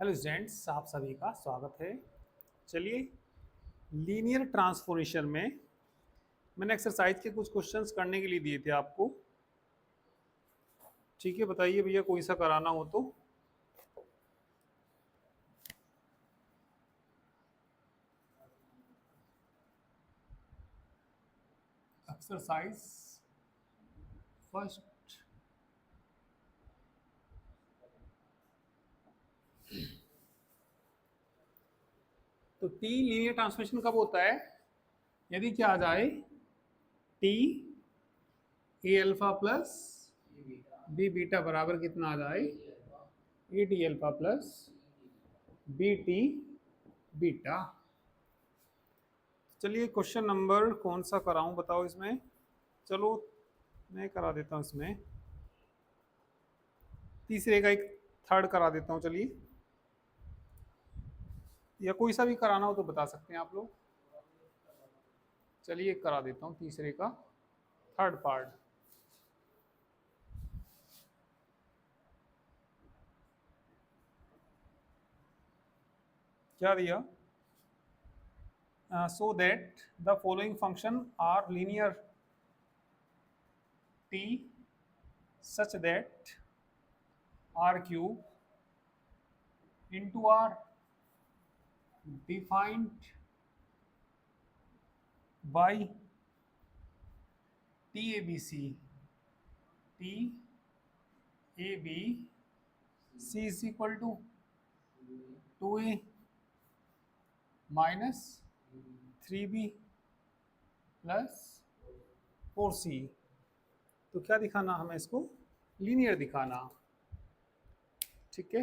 Hello students, आप सभी का स्वागत है। चलिए, लीनियर ट्रांसफॉर्मेशन में मैंने एक्सरसाइज के कुछ क्वेश्चंस करने के लिए दिए थे आपको। ठीक है, बताइए भैया कोई सा कराना हो तो। Exercise first. तो टी लीनियर ट्रांसफॉर्मेशन कब होता है? यदि क्या आ जाए टी ए अल्फा प्लस बी बीटा बराबर कितना आ जाए A T alpha plus B T beta. चलिए, क्वेश्चन नंबर कौन सा कराऊं बताओ इसमें। चलो, मैं करा देता हूँ इसमें तीसरे का एक थर्ड करा देता हूँ। चलिए, या कोई सा भी कराना हो तो बता सकते हैं आप लोग। चलिए, एक करा देता हूँ तीसरे का थर्ड पार्ट। क्या दिया? So that the following function are linear T such that R cube into R defined by T A B C T A B C is equal to 2a minus 3b plus 4c। तो क्या दिखाना हमें इसको? Linear दिखाना। ठीक है,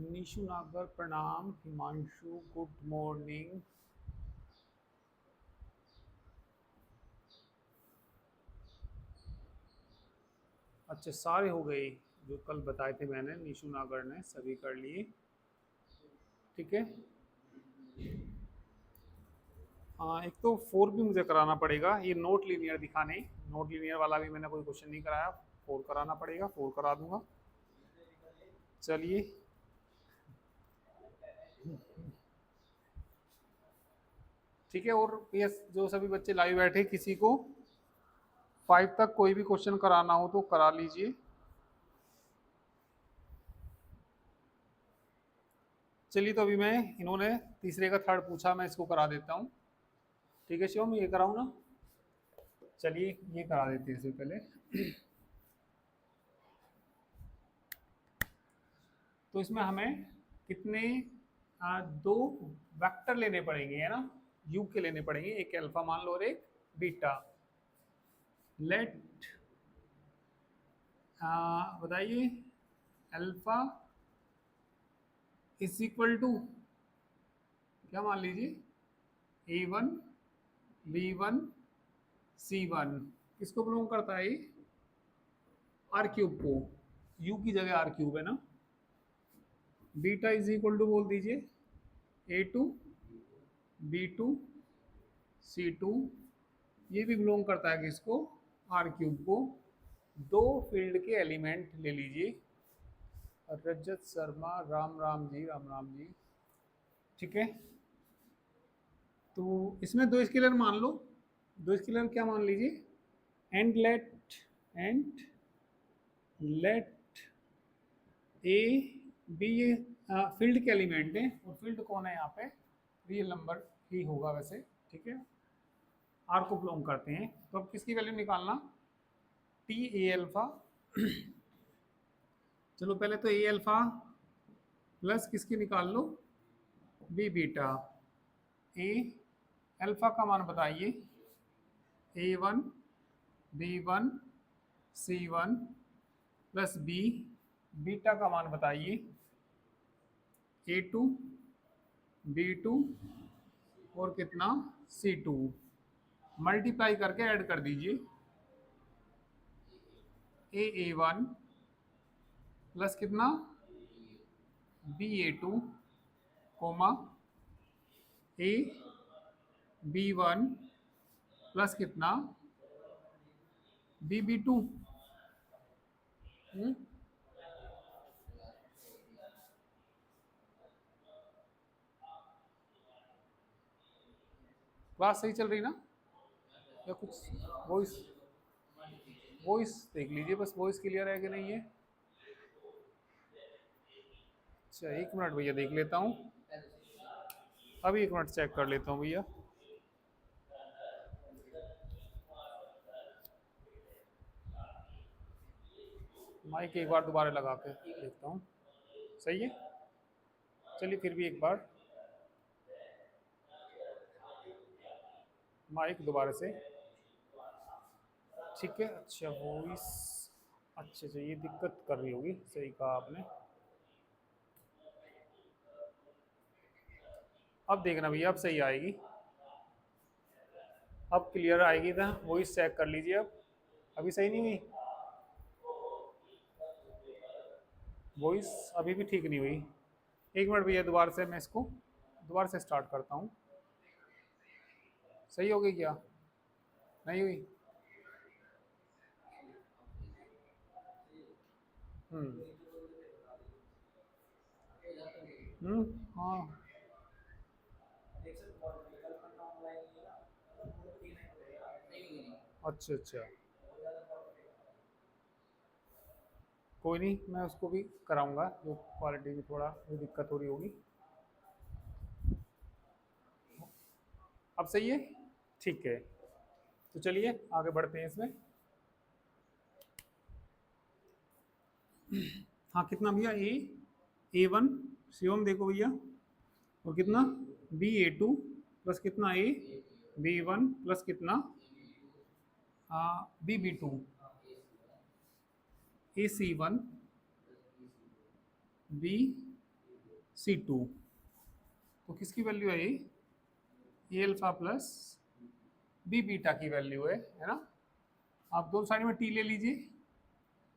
निशु नागर प्रणाम, हिमांशु गुड मॉर्निंग। अच्छा, सारे हो गए जो कल बताए थे मैंने, निशु नागर ने सभी कर लिए। ठीक है, हाँ, एक तो 4 भी मुझे कराना पड़ेगा। ये नोट लीनियर दिखाने, नोट लीनियर वाला भी मैंने कोई क्वेश्चन नहीं कराया। 4 कराना पड़ेगा, 4 करा दूंगा। चलिए, ठीक है। और ये जो सभी बच्चे लाइव बैठे, किसी को 5 तक कोई भी क्वेश्चन कराना हो तो करा लीजिए। चलिए, तो अभी मैं, इन्होंने तीसरे का थर्ड पूछा, मैं इसको करा देता हूँ। ठीक है शिवम, ये कराऊँ ना? चलिए, ये करा देते हैं इससे पहले। तो इसमें हमें कितने दो वेक्टर लेने पड़ेंगे, है ना? यू के लेने पड़ेंगे, एक अल्फा मान लो और एक बीटा। लेट बताइए, अल्फा इज इक्वल टू क्या मान लीजिए, A1 B1 C1। किसको बिलोंग करता है? आर क्यूब को। यू की जगह आर क्यूब है ना। बीटा इज इक्वल टू बोल दीजिए A2 B2 C2। ये भी बिलोंग करता है किसको? आर क्यूब को। दो फील्ड के एलिमेंट ले लीजिए। रजत शर्मा, राम राम जी, राम राम जी। ठीक है, तो इसमें दो स्केलर मान लो। दो स्केलर क्या मान लीजिए? एंड लेट ए बी, ये फील्ड के एलिमेंट है, और फील्ड कौन है यहाँ पे? रियल नंबर ही होगा वैसे। ठीक है, आर को बिलोंग करते हैं। तो अब किसकी वैल्यू निकालना? टी ए अल्फा। चलो, पहले तो ए अल्फा प्लस किसकी निकाल लो? B beta. ए अल्फा का मान बताइए। A1 B1 C1 plus B beta का मान बताइए। A2 B2 और कितना? C2। मल्टीप्लाई करके ऐड कर दीजिए। A1 प्लस कितना? B2 coma A B1 plus कितना BB2। क्लास सही चल रही ना, या कुछ वॉइस वॉइस देख लीजिए बस, वॉइस क्लियर है कि नहीं है। अच्छा एक मिनट भैया देख लेता हूँ, अभी एक मिनट चेक कर लेता हूँ भैया। माइक एक बार दोबारा लगा के देखता हूँ, सही है। चलिए फिर भी एक बार माइक दोबारा से, ठीक है। अच्छा वॉइस, अच्छा अच्छा ये दिक्कत कर रही होगी, सही कहा आपने। अब देखना भैया, अब सही आएगी, अब क्लियर आएगी ना, वॉइस चेक कर लीजिए अब। अभी सही नहीं हुई वॉइस, अभी भी ठीक नहीं हुई। एक मिनट भैया, दोबारा से मैं इसको दोबारा से स्टार्ट करता हूँ। सही हो गई क्या, नहीं हुई? हम्म हाँ। अच्छा अच्छा, कोई नहीं, मैं उसको भी कराऊंगा, जो क्वालिटी में थोड़ा जो दिक्कत हो रही होगी। अब सही है, ठीक है। तो चलिए आगे बढ़ते हैं इसमें। हाँ कितना भैया, A1 शिवम देखो भैया, और कितना B A2 प्लस कितना B1 प्लस कितना BB2 AC1 BC2। तो किसकी वैल्यू है ये, ए अल्फा प्लस बी बीटा की वैल्यू है ना। आप दोनों साइड में टी ले लीजिए,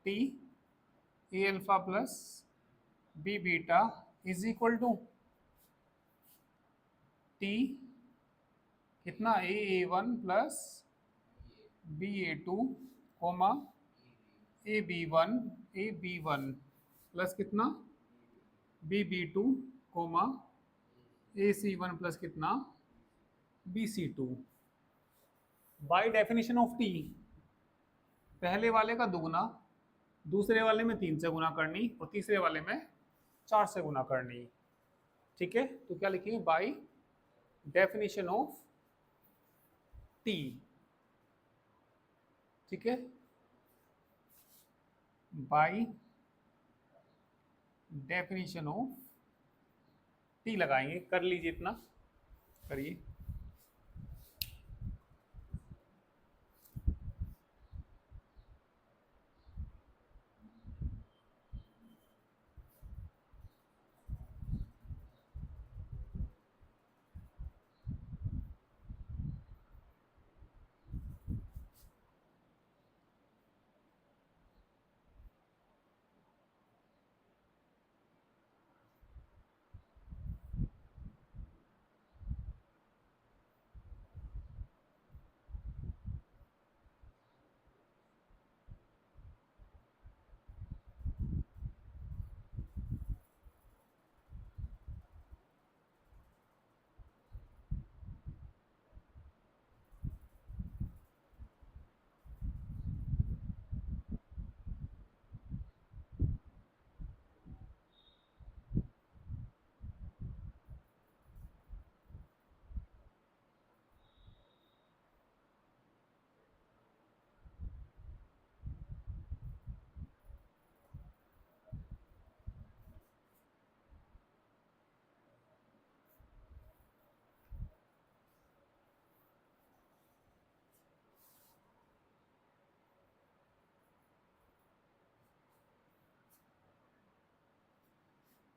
T A alpha plus B beta is equal to T कितना A1 plus B A2 comma A B1 plus कितना BB2 कोमा AC1 प्लस कितना BC2। By definition of T, पहले वाले का दुगुना, दूसरे वाले में 3 से गुना करनी, और तीसरे वाले में 4 से गुना करनी। ठीक है, तो क्या लिखेंगे, बाय डेफिनेशन ऑफ टी। ठीक है, बाय डेफिनेशन ऑफ टी लगाएंगे, कर लीजिए इतना, करिए।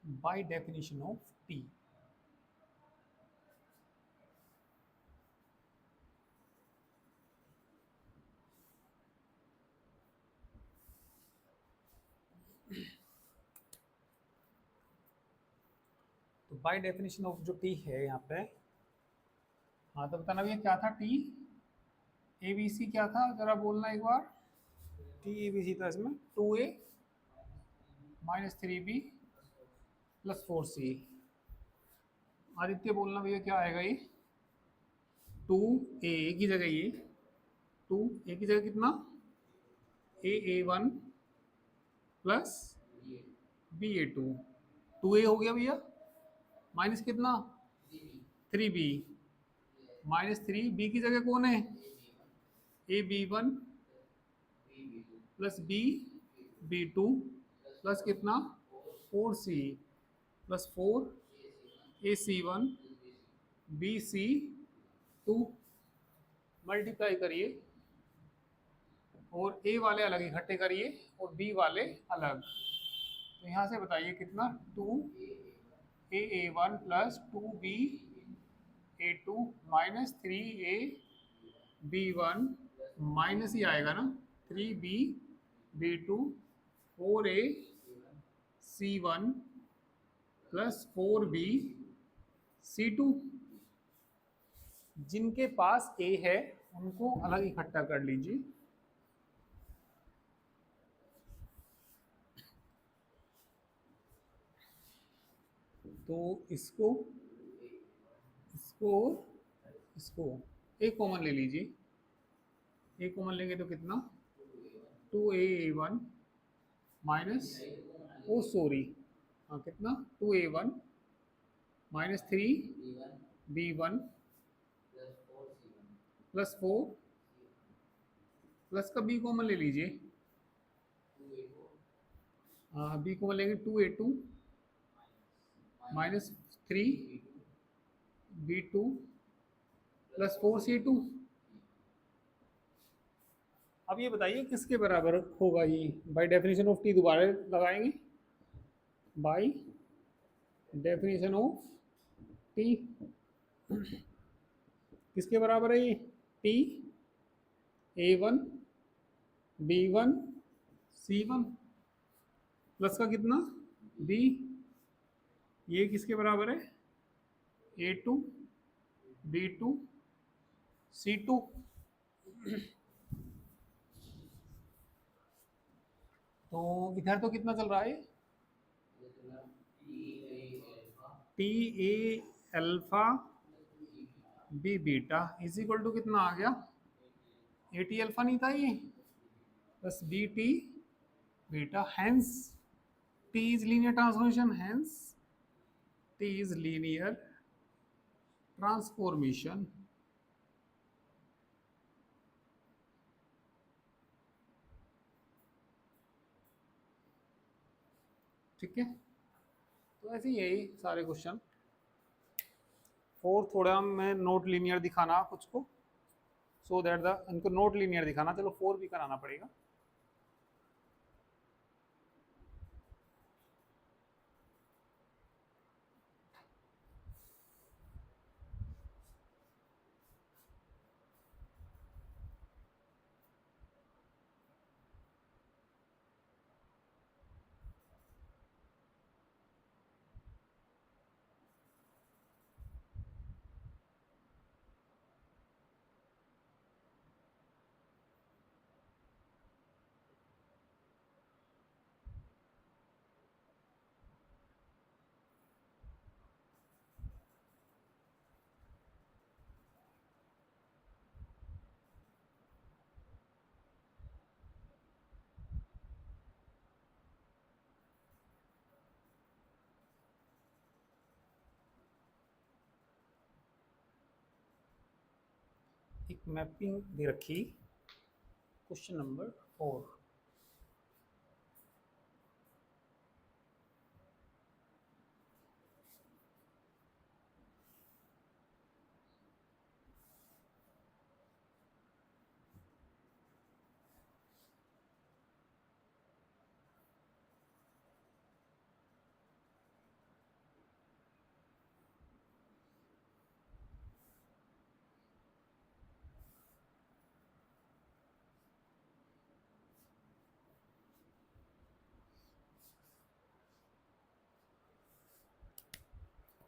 बाय डेफिनेशन ऑफ टी, तो बाय डेफिनेशन ऑफ जो टी है यहाँ पे, हाँ तो बताना भैया क्या था टी, ए बी सी क्या था जरा बोलना एक बार। टी ए बी सी था इसमें, 2a minus 3b plus 4c। Aditya बोलना भैया क्या आएगा ये। 2a की जगह ये 2a की जगह कितना, a1 प्लस b2। 2a हो गया भैया, माइनस कितना 3b, माइनस 3b की जगह कौन है, ab1 प्लस b2 प्लस कितना 4c plus 4ac1 bc2। Multiply करिए और ए वाले अलग इकट्ठे करिए और बी वाले अलग। तो यहाँ से बताइए कितना, 2a1 plus 2b a2 minus 3ab1 minus ही आएगा ना 3b2 4ac1 प्लस 4bc2। जिनके पास ए है उनको अलग इकट्ठा कर लीजिए। तो इसको इसको इसको एक कॉमन ले लीजिए। एक कॉमन लेंगे तो कितना 2a1 माइनस ओ सॉरी हाँ कितना 2a1 minus 3b1 plus 4 plus का बी कॉमन ले लीजिए। हाँ बी कॉमन लेंगे 2a2 minus 3b2 plus 4c2। अब ये बताइए किसके बराबर होगा ये, बाय डेफिनेशन ऑफ टी दोबारा लगाएंगे, बाय डेफिनेशन ऑफ टी किसके बराबर है ये, T a1 b1 c1 plus का कितना b, ये किसके बराबर है a2 b2 c2। तो इधर तो कितना चल रहा है T A alpha B beta is equal to कितना आ गया, ए टी अल्फा नहीं था ये plus B T beta, hence T is linear transformation, hence T is linear transformation. ठीक है, तो ऐसे ही यही सारे क्वेश्चन। फोर थोड़ा मैं नोट लीनियर दिखाना कुछ को, सो दैट द इनको नोट लीनियर दिखाना, चलो 4 भी कराना पड़ेगा। एक मैपिंग दे रखी क्वेश्चन नंबर 4।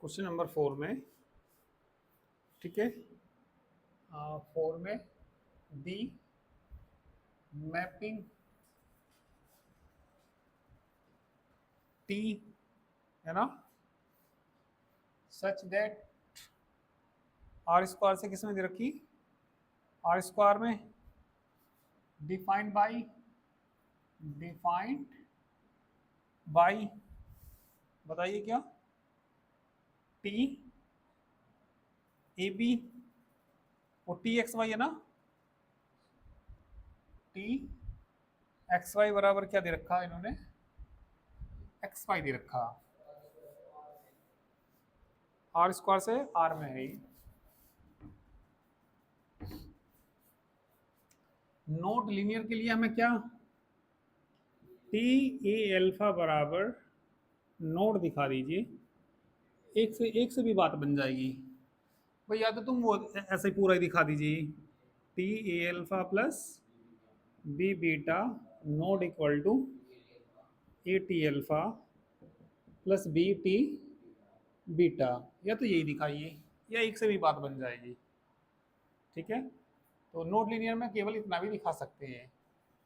क्वेश्चन नंबर 4 में, ठीक है 4 में दी मैपिंग टी, है ना, सच दैट आर स्क्वायर से किसमें दे रखी, आर स्क्वायर में, डिफाइंड बाई, डिफाइंड बाई, बताइए क्या, टी ए बी और टी एक्स वाई है ना, टी एक्स वाई बराबर क्या दे रखा इन्होंने, एक्स वाई दे रखा, आर स्क्वायर से आर में है। नोट लीनियर के लिए हमें क्या, टी ए अल्फा बराबर नोट दिखा दीजिए, एक से भी बात बन जाएगी भाई, या तो तुम वो ऐसे ही पूरा ही दिखा दीजिए, T A alpha plus B beta not equal to A T alpha plus B T beta, या तो यही दिखाइए, या एक से भी बात बन जाएगी। ठीक है, तो नोट लीनियर में केवल इतना भी दिखा सकते हैं,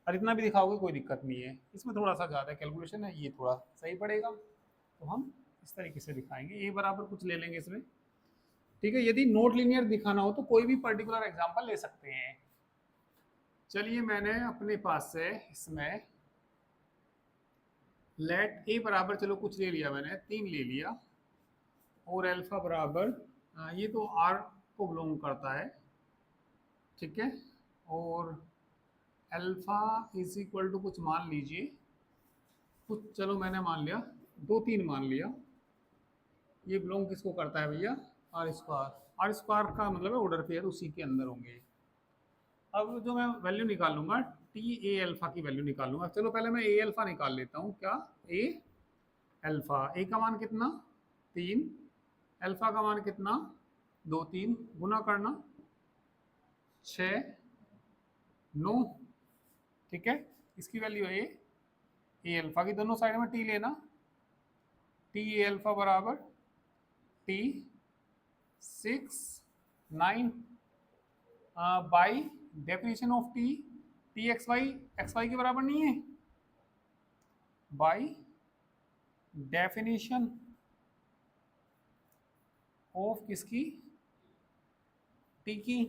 और इतना भी दिखाओगे कोई दिक्कत नहीं है, इसमें थोड़ा सा ज़्यादा कैलकुलेशन है, ये थोड़ा सही पड़ेगा, तो हम इस तरीके से दिखाएंगे, ए बराबर कुछ ले लेंगे इसमें। ठीक है, यदि नोट लीनियर दिखाना हो तो कोई भी पर्टिकुलर एग्जांपल ले सकते हैं। चलिए मैंने अपने पास से इसमें लेट ए बराबर, चलो कुछ ले लिया मैंने, 3 ले लिया, और अल्फा बराबर ये तो आर को बिलोंग करता है, ठीक है, और अल्फा इज इक्वल टू कुछ मान लीजिए, कुछ चलो मैंने मान लिया 2 3 मान लिया, ये बिलोंग किसको करता है भैया, आर स्क्वायर, आर स्क्वायर का मतलब है ऑर्डर पेयर उसी के अंदर होंगे। अब जो मैं वैल्यू निकालूंगा टी ए अल्फा की वैल्यू निकालूंगा, चलो पहले मैं ए अल्फा निकाल लेता हूँ, क्या ए अल्फा, ए का मान कितना 3, अल्फा का मान कितना 2 3, गुना करना 6 9, ठीक है, इसकी वैल्यू है ए अल्फा की, दोनों साइड में टी लेना, टी ए अल्फा बराबर T 6 9 by definition of T, T x y के बराबर नहीं है, बाई डेफिनेशन ऑफ किसकी, टी की,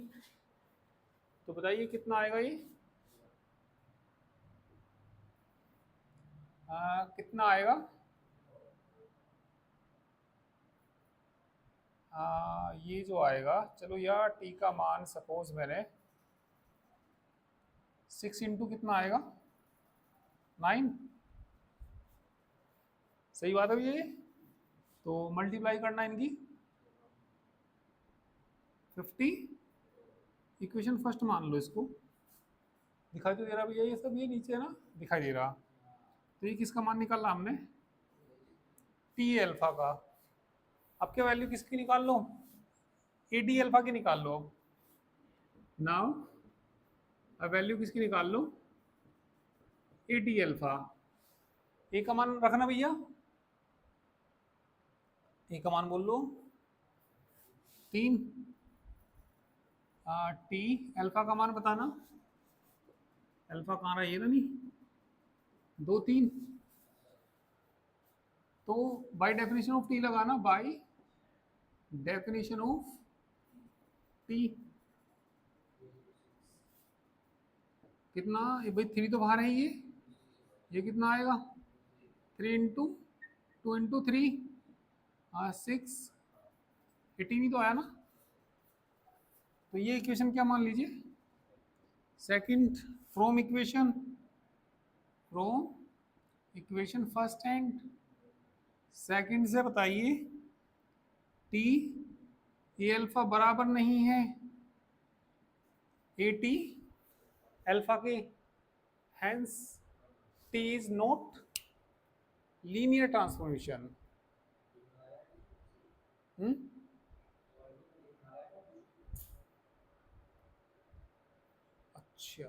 तो बताइए कितना आएगा ये, कितना आएगा, ये जो आएगा, चलो यार टी का मान सपोज मैंने 6 इंटू कितना आएगा 9, सही बात है ये, तो मल्टीप्लाई करना इनकी 50, इक्वेशन फर्स्ट मान लो इसको, दिखाई तो दे रहा भैया ये सब, ये नीचे है ना दिखाई दे रहा, तो ये किसका मान निकाला हमने, टी अल्फा का, अब क्या वैल्यू किसकी निकाल लो, ए डी अल्फा की निकाल लो, नाउ अब वैल्यू किसकी निकाल लो, ए डी अल्फा, ए का मान रखना भैया, ए का मान बोल लो 3, टी अल्फा का मान बताना, अल्फा कहाँ रहा, ये ना नहीं 2 3, तो बाय डेफिनेशन ऑफ टी लगाना, बाय डेफिनेशन ऑफ टी, कितना ये भाई 3 तो बाहर है, ये कितना आएगा 3 इंटू 2 इंटू 3 6, 18 ही तो आया ना, तो ये इक्वेशन क्या मान लीजिए, second from equation first and second से बताइए टी ए अल्फा बराबर नहीं है ए टी अल्फा के, hence T is not linear transformation. अच्छा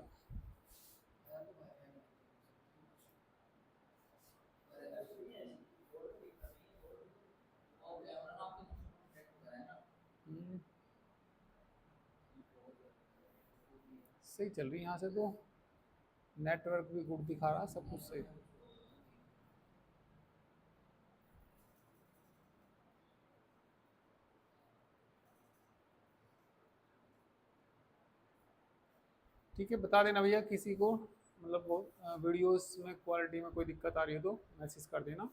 सही चल रही है यहाँ से तो, नेटवर्क भी गुड दिखा रहा, सब कुछ सही। ठीक है, बता देना भैया किसी को, मतलब वो वीडियोस में क्वालिटी में कोई दिक्कत आ रही हो तो मैसेज कर देना।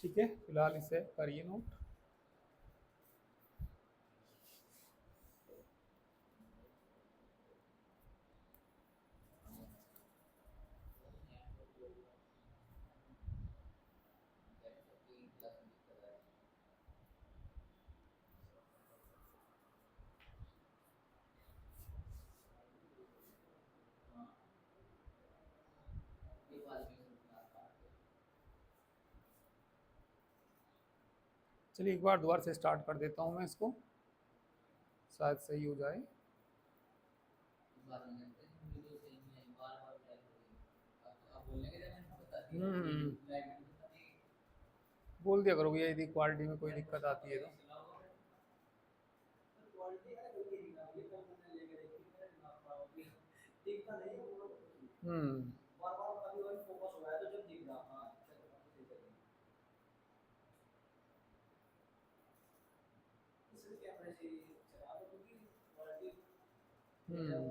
ठीक है, फिलहाल इसे करिए नोट। चलिए एक बार दोबारा से स्टार्ट कर देता हूँ मैं इसको, शायद सही हो जाए। बोल दिया करो भैया यदि क्वालिटी में कोई दिक्कत आती है तो। हम्म। हम्म।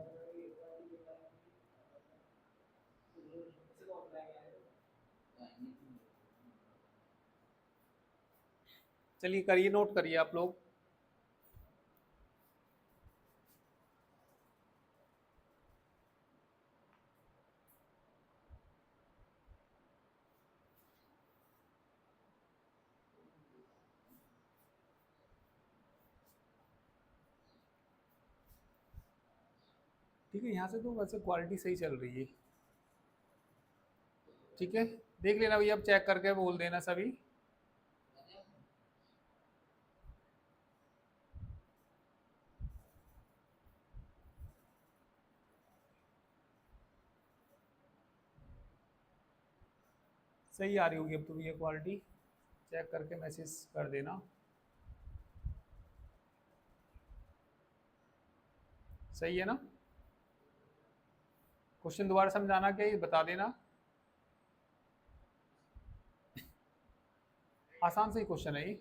चलिए करिए, नोट करिए आप लोग। ठीक है, यहाँ से तो वैसे क्वालिटी सही चल रही है। ठीक है, देख लेना भैया, अब चेक करके बोल देना सभी। सही आ रही होगी अब तो भैया क्वालिटी, चेक करके मैसेज कर देना। सही है ना? क्वेश्चन दोबारा समझाना क्या, ये बता देना। आसान से ही क्वेश्चन है ये।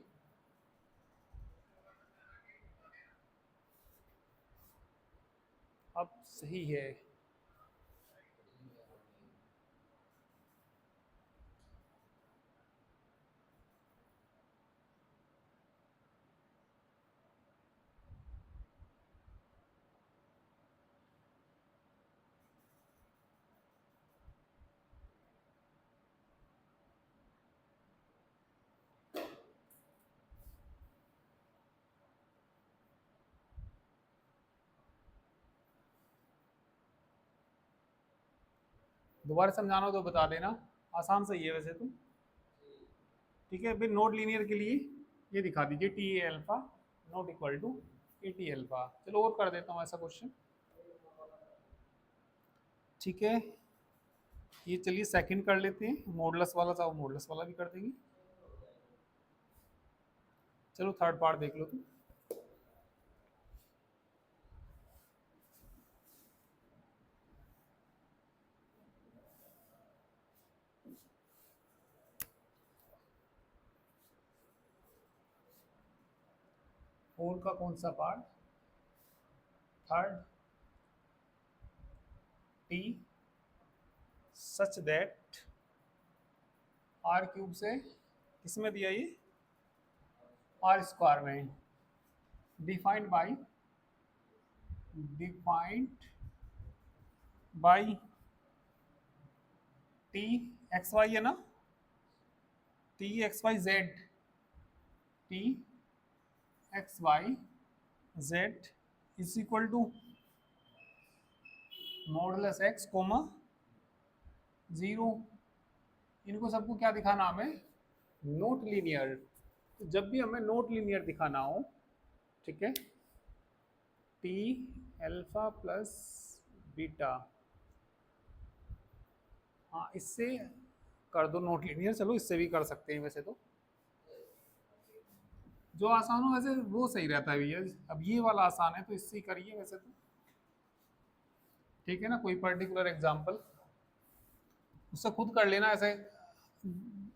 अब सही है। दोबारा समझाना हो तो बता देना, आसान सही है वैसे तो। ठीक है, फिर नोट लीनियर के लिए ये दिखा दीजिए, T A alpha not equal to A T alpha. चलो और कर देता हूँ ऐसा क्वेश्चन। ठीक है, ये चलिए सेकंड कर लेते हैं, मॉडुलस वाला चाहो मॉडुलस वाला भी कर देंगे। चलो थर्ड पार्ट देख लो तुम। 4 का कौन सा part? Third, T such that R cube से किसमें दिया ये, आर स्क्वायर में, defined by T x y है ना, T x y z, T x y z is equal to modulus x comma 0। इनको सबको क्या दिखाना हमें, नोट लीनियर। तो जब भी हमें नोट लीनियर दिखाना हो, ठीक है, टी अल्फा प्लस बीटा, हाँ इससे कर दो नोट लीनियर। चलो इससे भी कर सकते हैं वैसे तो, जो आसान हो वैसे वो सही रहता है भैया। अब ये वाला आसान है तो इससे ही करिए वैसे तो। ठीक है ना, कोई पर्टिकुलर एग्जाम्पल उससे खुद कर लेना, ऐसे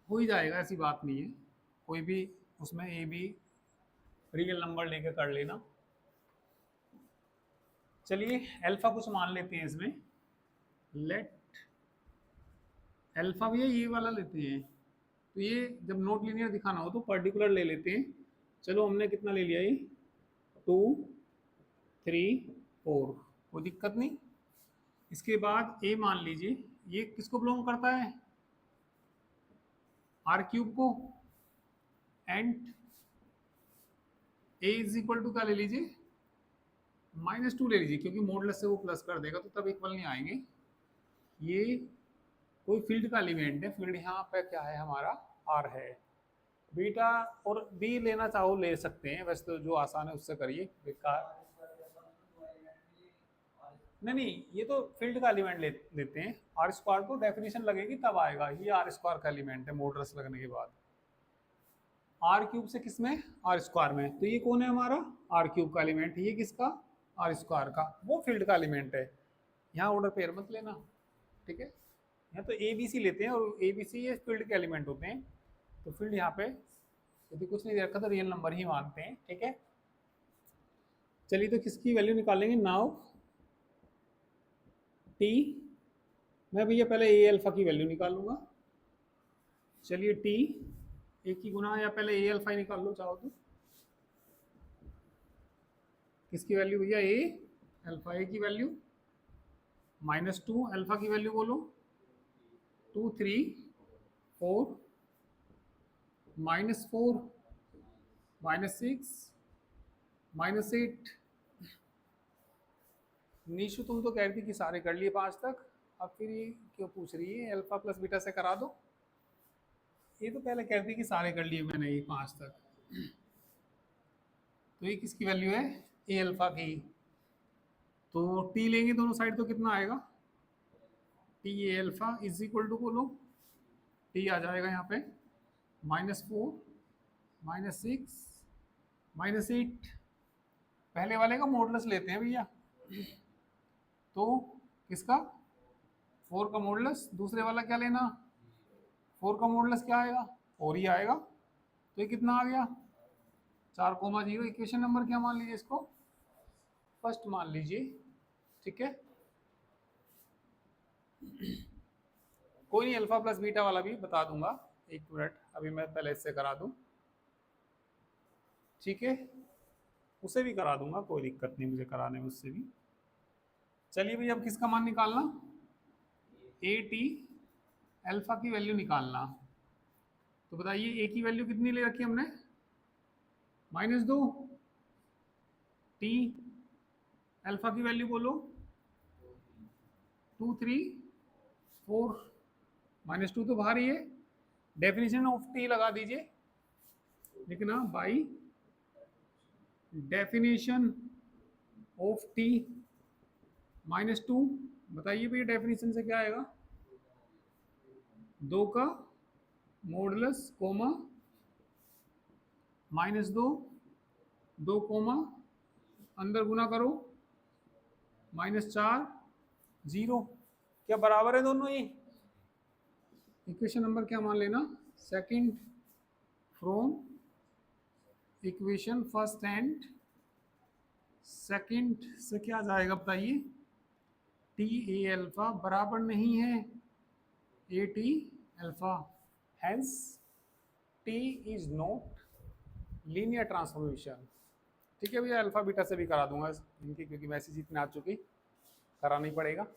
हो ही जाएगा, ऐसी बात नहीं है। कोई भी उसमें ए बी रियल नंबर लेके कर लेना। चलिए अल्फा कुछ मान लेते हैं इसमें, लेट अल्फा भी ये वाला लेते हैं। तो ये जब नोट लीनियर दिखाना हो तो पर्टिकुलर ले लेते हैं। चलो हमने कितना ले लिया, ये 2 3 4, कोई दिक्कत नहीं। इसके बाद ए मान लीजिए, ये किसको बिलोंग करता है, आर क्यूब को। And A is equal to क्या ले लीजिए, -2 ले लीजिए, क्योंकि मॉडुलस से वो प्लस कर देगा तो तब इक्वल नहीं आएंगे। ये कोई फील्ड का एलिमेंट है, फील्ड यहाँ पे क्या है हमारा, आर है। बीटा और बी लेना चाहो ले सकते हैं, वैसे तो जो आसान है उससे करिए, बेकार नहीं नहीं, ये तो फील्ड का एलिमेंट लेते हैं। आर स्क्वायर तो डेफिनेशन लगेगी तब आएगा, ये आर स्क्वायर का एलिमेंट है मॉडुलस लगने के बाद। आर क्यूब से किस में, आर स्क्वायर में, तो ये कौन है हमारा, आर क्यूब का एलिमेंट। ये किसका, आर स्क्वायर का, वो फील्ड का एलिमेंट है। यहाँ ऑर्डर पेयर मत लेना, ठीक है। यहाँ तो ए बी सी लेते हैं, और ए बी सी ये फील्ड के एलिमेंट होते हैं। तो फील्ड यहाँ पे यदि कुछ नहीं रखा तो रियल नंबर ही मानते हैं, ठीक है। चलिए तो किसकी वैल्यू निकालेंगे नाउ, टी, मैं भैया पहले ए अल्फा की वैल्यू निकालूंगा। चलिए टी ए की गुना, या पहले ए अल्फा ही निकाल लो चाहो तो। किसकी वैल्यू भैया, ए अल्फा, ए की वैल्यू -2, अल्फा की वैल्यू बोलो 2 3 4, -4 -6 -8। नीशु तुम तो कह रही थी कि सारे कर लिए 5 तक, अब फिर ये क्यों पूछ रही है अल्फा प्लस बीटा से करा दो। ये तो पहले कह रही थी कि सारे कर लिए मैंने ये 5 तक। तो ये किसकी वैल्यू है, ए अल्फा की। तो टी लेंगे दोनों साइड तो कितना आएगा, T A alpha is equal to बोलो, टी आ जाएगा यहाँ पे -4 -6 -8। पहले वाले का मॉडुलस लेते हैं भैया, तो किसका, 4 का मॉडुलस, दूसरे वाला क्या लेना, 4 का मॉडुलस क्या आएगा, 4 ही आएगा। तो ये कितना आ गया, 4,0। इक्वेशन नंबर क्या मान लीजिए इसको, फर्स्ट मान लीजिए, ठीक है। कोई नहीं, अल्फा प्लस बीटा वाला भी बता दूंगा, एक मिनट, अभी मैं पहले इससे करा दूं, ठीक है। उसे भी करा दूंगा, कोई दिक्कत नहीं मुझे कराने में उससे भी। चलिए भैया अब किसका मान निकालना, ए टी अल्फा की वैल्यू निकालना। तो बताइए ए की वैल्यू कितनी ले रखी हमने, -2, टी अल्फा की वैल्यू बोलो 2 3 4, -2 तो बाहर ही है, डेफिनेशन ऑफ टी लगा दीजिए, लिखना बाई डेफिनेशन ऑफ टी -2। बताइए भैया डेफिनेशन से क्या आएगा, 2 का मॉडुलस कोमा -2, 2 कोमा अंदर गुना करो -4 0, क्या बराबर है दोनों ये। इक्वेशन नंबर क्या मान लेना, second from equation first and second से क्या जाएगा बताइए, टी ए अल्फा बराबर नहीं है ए T alpha, hence T is not linear transformation. ठीक है भैया, अल्फा बीटा से भी करा दूंगा इनकी, क्योंकि मैसेज इतने आ चुकी, कराना ही पड़ेगा।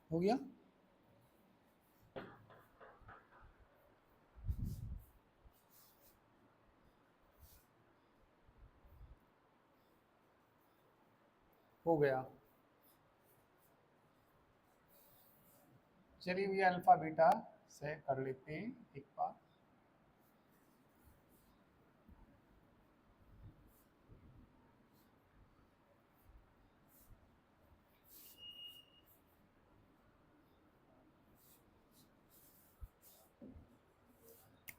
हो गया। हो गया। चलिए ये अल्फा बीटा से कर लेते हैं एक बार।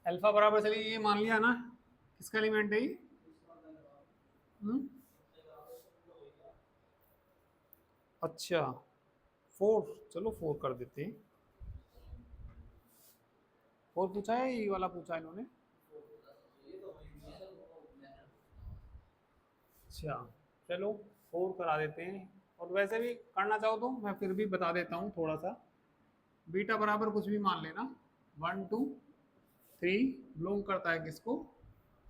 अल्फा बराबर, चलिए ये मान लिया ना, किसका एलिमेंट है ये? हम्म? अच्छा, 4, चलो 4 कर देते हैं। 4 पूछा है, ये वाला पूछा है इन्होंने। अच्छा, चलो 4 करा देते हैं। और वैसे भी करना चाहो तो मैं फिर भी बता देता हूँ थोड़ा सा। बीटा बराबर कुछ भी मान लेना, 1 2 3 बिलोंग करता है किसको?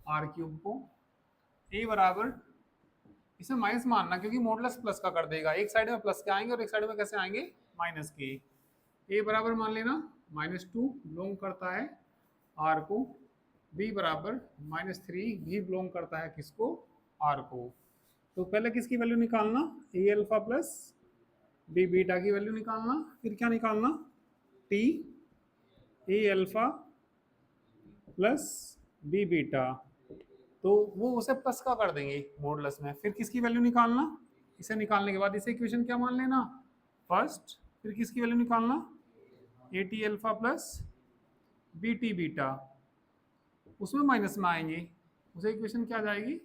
आर क्यूब को। ए बराबर, इसे माइनस मानना क्योंकि मॉडुलस प्लस का कर देगा, एक साइड में प्लस के आएंगे और एक साइड में कैसे आएंगे? माइनस के। ए बराबर मान लेना -2 बिलोंग करता है आर को। बी बराबर -3 भी बिलोंग करता है किसको? आर को। तो पहले किसकी वैल्यू निकालना? A alpha plus B beta की वैल्यू निकालना। फिर क्या निकालना? टी ए अल्फा प्लस बी बीटा। तो वो उसे प्लस का कर देंगे मॉडुलस में। फिर किसकी वैल्यू निकालना? इसे निकालने के बाद इसे इक्वेशन क्या मान लेना? फर्स्ट। फिर किसकी वैल्यू निकालना? A T alpha plus B T beta. उसमें माइनस में आएंगे, उसे इक्वेशन क्या आ जाएगी?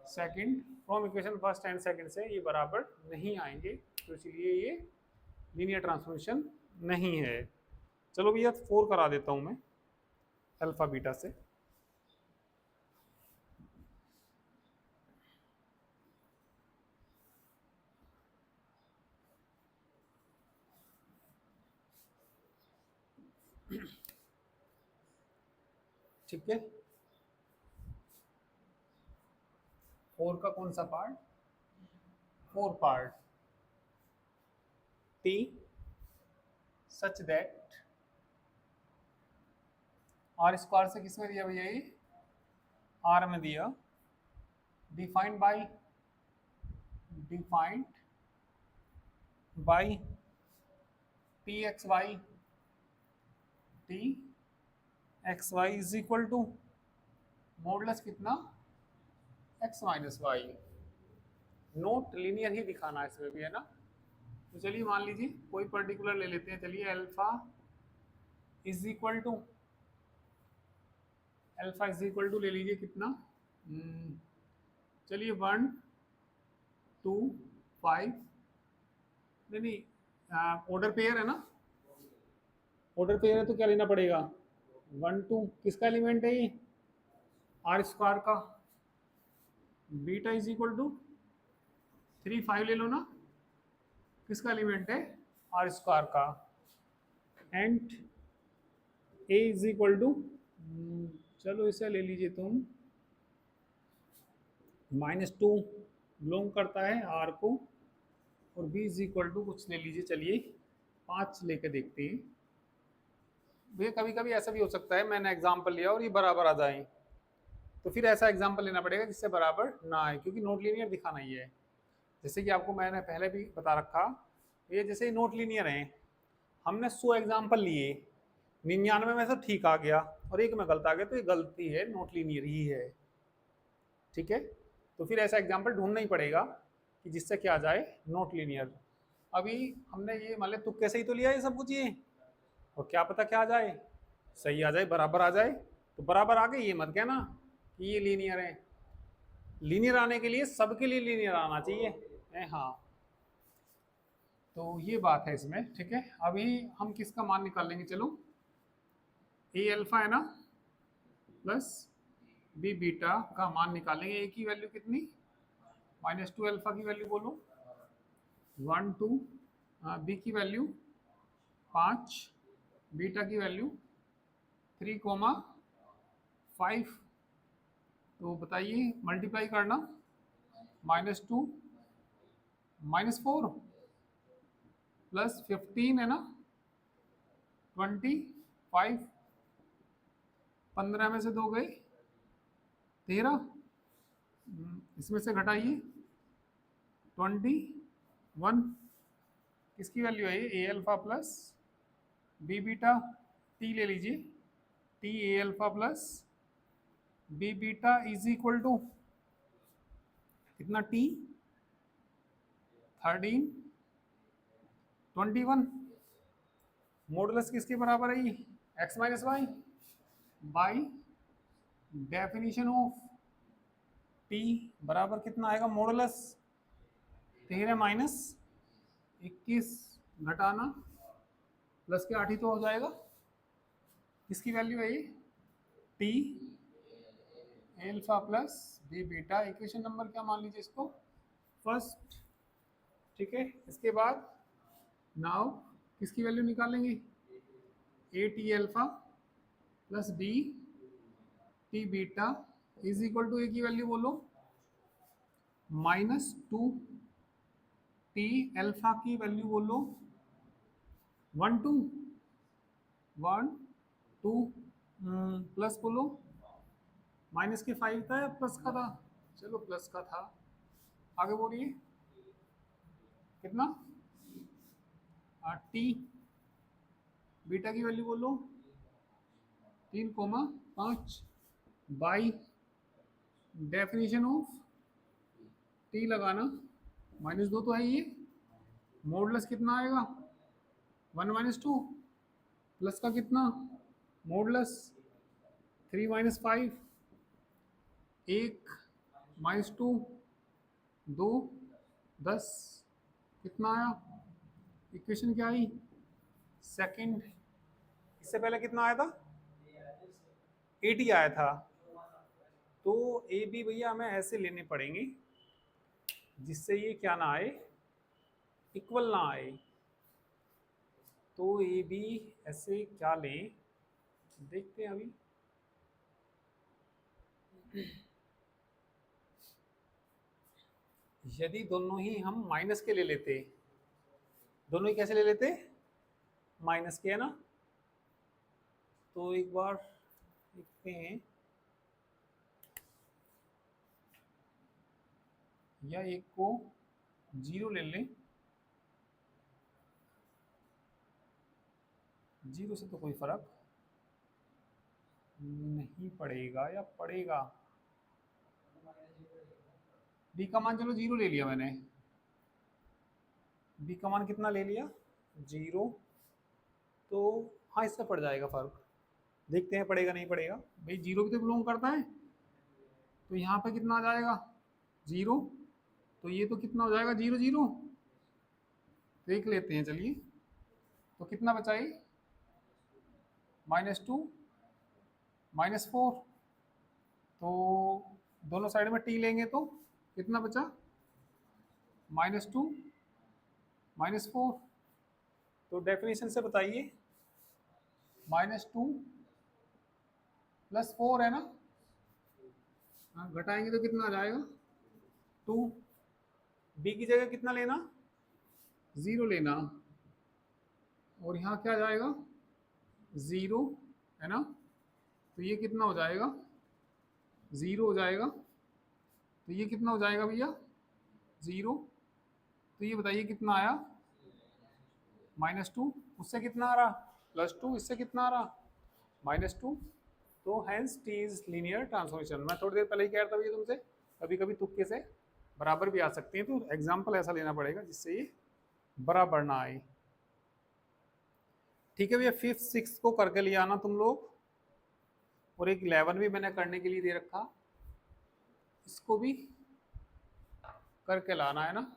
Second. From equation first and second से ये बराबर नहीं आएंगे, तो इसलिए ये लीनियर ट्रांसफॉर्मेशन नहीं है। चलो भैया 4 करा देता हूँ मैं अल्फा बीटा से। ठीक है, 4 का कौन सा part? 4 part. T such that, R square से किस में दिया भैया? ये आर में दिया। Defined by, defined by T x y, T x y is equal to modulus कितना? X minus y. Not linear ही दिखाना है इसमें भी, है ना। तो चलिए मान लीजिए कोई पर्टिकुलर ले लेते हैं। चलिए alpha is equal to, alpha is equal to ले लीजिए कितना? चलिए 1 2 5, नहीं नहीं, ऑर्डर पेयर है ना, ऑर्डर पेयर है तो क्या लेना पड़ेगा? 1 2, किसका एलिमेंट है ये? आर स्क्वायर का। बीटा इज इक्वल टू 3 5 ले लो ना, किसका एलिमेंट है? आर स्क्वायर का। And A is equal to, चलो इसे ले लीजिए तुम, -2 बिलोंग करता है आर को। और बी इज इक्वल टू कुछ ले लीजिए, चलिए 5 लेके देखते हैं। भैया कभी कभी ऐसा भी हो सकता है मैंने एग्जाम्पल लिया और ये बराबर आ जाए, तो फिर ऐसा एग्जाम्पल लेना पड़ेगा जिससे बराबर ना आए, क्योंकि नोट लीनियर दिखाना ही है। जैसे कि आपको मैंने पहले भी बता रखा, ये जैसे नोट लीनियर हैं, हमने 100 एग्जाम्पल लिए, 99 में से ठीक आ गया और एक में गलत आ गया, तो ये गलती है, नोट लीनियर ही है। ठीक है, तो फिर ऐसा एग्जाम्पल ढूंढना ही पड़ेगा कि जिससे क्या आ जाए? Note linear. अभी हमने ये मान लिया तुक्के से ही तो लिया ये सब कुछ ये, और क्या पता क्या आ जाए? सही आ जाए, बराबर आ जाए। तो बराबर आ गए ये मत कहना कि ये लीनियर है। लीनियर आने के लिए सबके लिए लीनियर आना चाहिए, हाँ। तो ये बात है इसमें, ठीक है। अभी हम किसका मान निकाल लेंगे? चलो ए अल्फा है ना प्लस बी बीटा का मान निकालेंगे। ए की वैल्यू कितनी? -2 अल्फा की वैल्यू बोलो 1 2, बी की वैल्यू 5, बीटा की वैल्यू 3,5। तो बताइए मल्टीप्लाई करना, -2 -4, प्लस 15 है ना, 25, 15 में से 2 गए 13, इसमें से घटाइए 21, किसकी वैल्यू है ये, ए alpha plus B beta, T ले लीजिए, T A alpha plus B beta is equal to कितना, टी 13, 21, मॉडुलस किसके बराबर है ये, x minus y, by definition of T बराबर कितना आएगा, मॉडुलस 13 माइनस 21 घटाना प्लस के 8 ही तो हो जाएगा, किसकी वैल्यू है ये, T alpha plus B beta, equation number क्या मान लीजिए इसको, फर्स्ट। ठीक है, इसके बाद नाउ किसकी वैल्यू निकालेंगे, a T alpha plus B T beta is equal to, a की वैल्यू बोलो -2, टी एल्फा की वैल्यू बोलो 1 2 1 2, प्लस बोलो, माइनस के 5 था या प्लस का था, चलो प्लस का था, आगे बोलिए कितना, टी बीटा की वैल्यू बोलो 3,5 बाई डेफिनेशन ऑफ टी लगाना, -2 तो है ये, मॉडुलस कितना आएगा 1 - 2, प्लस का कितना, मॉडुलस 3 - 5, 1 - 2, 2 10, कितना आया, इक्वेशन क्या आई, सेकंड। इससे पहले कितना आया था, 80 आया था, तो ए बी भैया हमें ऐसे लेने पड़ेंगे जिससे ये क्या ना आए, इक्वल ना आए, तो ए बी ऐसे क्या लें, देखते हैं अभी। यदि दोनों ही हम माइनस के ले लेते, दोनों ही कैसे ले लेते, माइनस के, है ना, तो एक बार देखते हैं, या एक को 0 ले लें, 0 से तो कोई फर्क नहीं पड़ेगा या पड़ेगा, बी का मान चलो 0 ले लिया मैंने, बी का मान कितना ले लिया 0, तो हाँ इससे पड़ जाएगा फर्क, देखते हैं पड़ेगा नहीं पड़ेगा, भाई 0 भी तो बिलोंग करता है, तो यहाँ पे कितना आ जाएगा 0, तो ये तो कितना हो जाएगा 0 0, देख लेते हैं चलिए, तो कितना बचा ये -2 -4, तो दोनों साइड में टी लेंगे तो कितना बचा, -2 -4, तो डेफिनेशन से बताइए -2 + 4 है ना, हाँ घटाएंगे तो कितना आ जाएगा 2, बी की जगह कितना लेना 0 लेना, और यहाँ क्या जाएगा 0, है ना, तो ये कितना हो जाएगा 0 हो जाएगा, तो ये कितना हो जाएगा भैया 0, तो ये बताइए कितना आया -2, उससे कितना आ रहा +2, इससे कितना आ रहा -2, तो hence T is linear transformation. मैं थोड़ी देर पहले ही कह रहा था भैया तुमसे, कभी कभी तुक्के से बराबर भी आ सकते हैं, तो एग्जाम्पल ऐसा लेना पड़ेगा जिससे ये बराबर ना आए। ठीक है भैया, 5th 6th को करके ले आना तुम लोग, और एक 11 भी मैंने करने के लिए दे रखा, इसको भी करके लाना है ना।